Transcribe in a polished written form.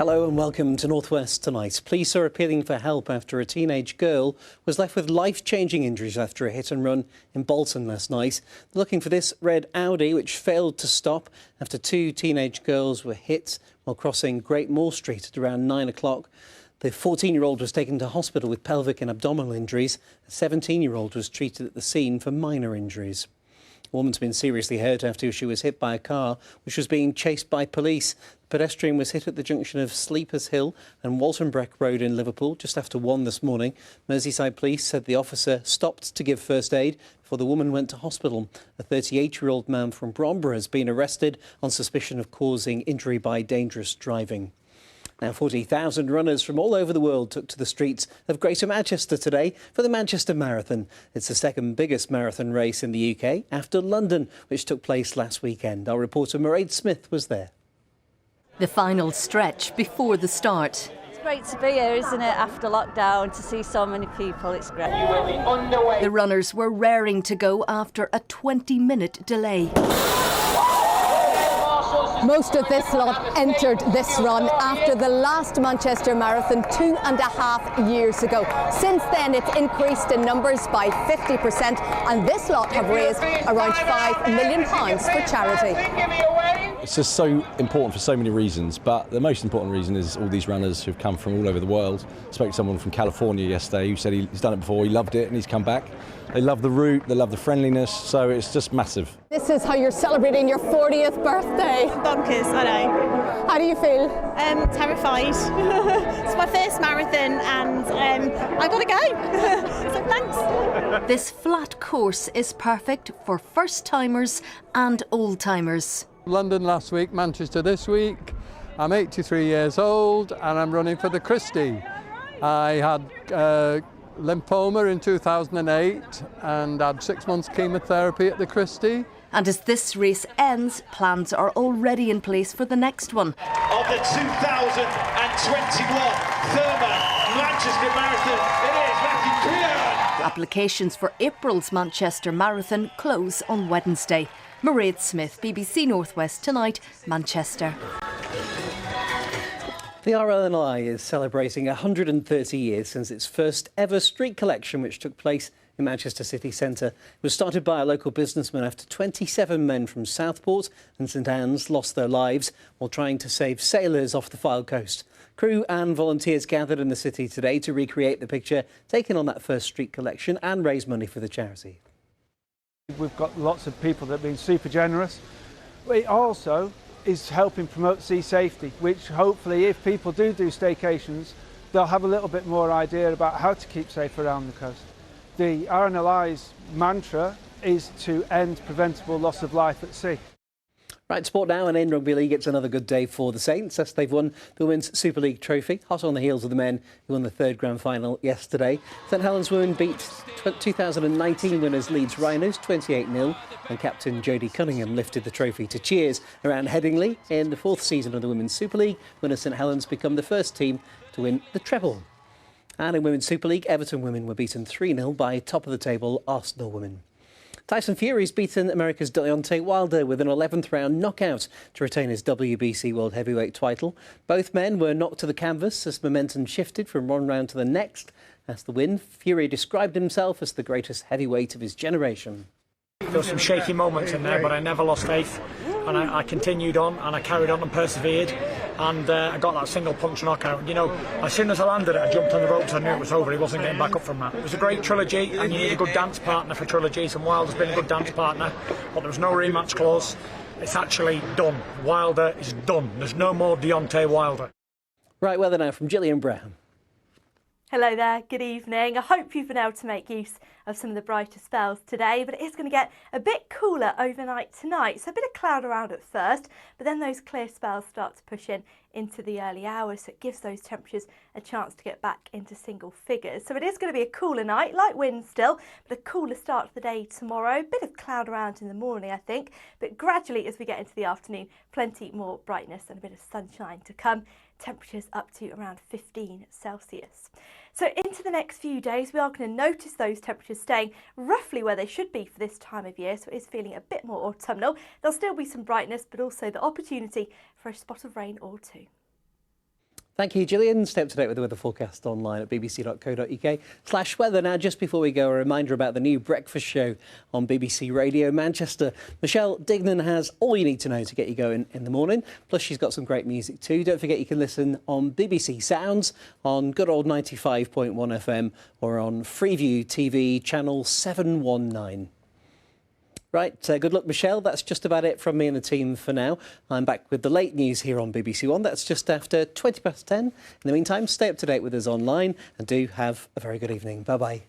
Hello and welcome to North West Tonight. Police are appealing for help after a teenage girl was left with life-changing injuries after a hit and run in Bolton last night. They're looking for this red Audi which failed to stop after two teenage girls were hit while crossing Great Moor Street at around 9 o'clock. The 14-year-old was taken to hospital with pelvic and abdominal injuries. A 17-year-old was treated at the scene for minor injuries. A woman's been seriously hurt after she was hit by a car which was being chased by police. The pedestrian was hit at the junction of Sleepers Hill and Waltonbreck Road in Liverpool just after 1 this morning. Merseyside police said the officer stopped to give first aid before the woman went to hospital. A 38-year-old man from Bromborough has been arrested on suspicion of causing injury by dangerous driving. Now, 40,000 runners from all over the world took to the streets of Greater Manchester today for the Manchester Marathon. It's the second biggest marathon race in the UK after London, which took place last weekend. Our reporter Mairead Smith was there. The final stretch before the start. It's great to be here, isn't it, after lockdown, to see so many people. It's great. The runners were raring to go after a 20-minute delay. Most of this lot entered this run after the last Manchester Marathon 2.5 years ago. Since then, it's increased in numbers by 50%, and this lot have raised around £5 million for charity. It's just so important for so many reasons, but the most important reason is all these runners who've come from all over the world. I spoke to someone from California yesterday who said he's done it before, he loved it and he's come back. They love the route, they love the friendliness, so it's just massive. This is how you're celebrating your 40th birthday. Bonkers, I know. How do you feel? Terrified. It's my first marathon and I gotta go. So thanks. This flat course is perfect for first-timers and old-timers. London last week, Manchester this week. I'm 83 years old and I'm running for the Christie. I had lymphoma in 2008 and had 6 months chemotherapy at the Christie. And as this race ends, plans are already in place for the next one. Of the 2021 Therma Manchester Marathon, it is Matthew Crean. Applications for April's Manchester Marathon close on Wednesday. Mairead Smith, BBC North West Tonight, Manchester. The RNLI is celebrating 130 years since its first ever street collection, which took place in Manchester city centre. It was started by a local businessman after 27 men from Southport and St Anne's lost their lives while trying to save sailors off the Fylde coast. Crew and volunteers gathered in the city today to recreate the picture taken on that first street collection and raise money for the charity. We've got lots of people that have been super generous. It also is helping promote sea safety, which hopefully if people do staycations, they'll have a little bit more idea about how to keep safe around the coast. The RNLI's mantra is to end preventable loss of life at sea. Right, sport now, and in Rugby League it's another good day for the Saints as they've won the Women's Super League trophy, hot on the heels of the men who won the third grand final yesterday. St Helens women beat 2019 winners Leeds Rhinos 28-0 and captain Jodie Cunningham lifted the trophy to cheers around Headingley. In the fourth season of the Women's Super League, winners St Helens become the first team to win the treble. And in Women's Super League, Everton women were beaten 3-0 by top-of-the-table Arsenal women. Tyson Fury's beaten America's Deontay Wilder with an 11th round knockout to retain his WBC World Heavyweight title. Both men were knocked to the canvas as momentum shifted from one round to the next. As the win, Fury described himself as the greatest heavyweight of his generation. There were some shaky moments in there, but I never lost faith. And I continued on and I carried on and persevered and I got that single punch knockout. You know, as soon as I landed it, I jumped on the ropes. I knew it was over. He wasn't getting back up from that. It was a great trilogy and you need a good dance partner for trilogies, and Wilder's been a good dance partner, but there was no rematch clause. It's actually done. Wilder is done. There's no more Deontay Wilder. Right, weather now from Gillian Brown. Hello there, good evening. I hope you've been able to make use of some of the brighter spells today, but it is going to get a bit cooler overnight tonight. So a bit of cloud around at first, but then those clear spells start to push in into the early hours, so it gives those temperatures a chance to get back into single figures. So it is going to be a cooler night, light wind still, but a cooler start to the day tomorrow. A bit of cloud around in the morning, I think, but gradually as we get into the afternoon, plenty more brightness and a bit of sunshine to come. Temperatures up to around 15 Celsius. So into the next few days, we are going to notice those temperatures staying roughly where they should be for this time of year. So it is feeling a bit more autumnal. There'll still be some brightness, but also the opportunity for a spot of rain or two. Thank you, Gillian. Stay up to date with the weather forecast online at bbc.co.uk/weather. Now, just before we go, a reminder about the new breakfast show on BBC Radio Manchester. Michelle Dignan has all you need to know to get you going in the morning. Plus, she's got some great music too. Don't forget you can listen on BBC Sounds on good old 95.1 FM or on Freeview TV channel 719. Right, good luck, Michelle. That's just about it from me and the team for now. I'm back with the late news here on BBC One. That's just after 10:20. In the meantime, stay up to date with us online and do have a very good evening. Bye-bye.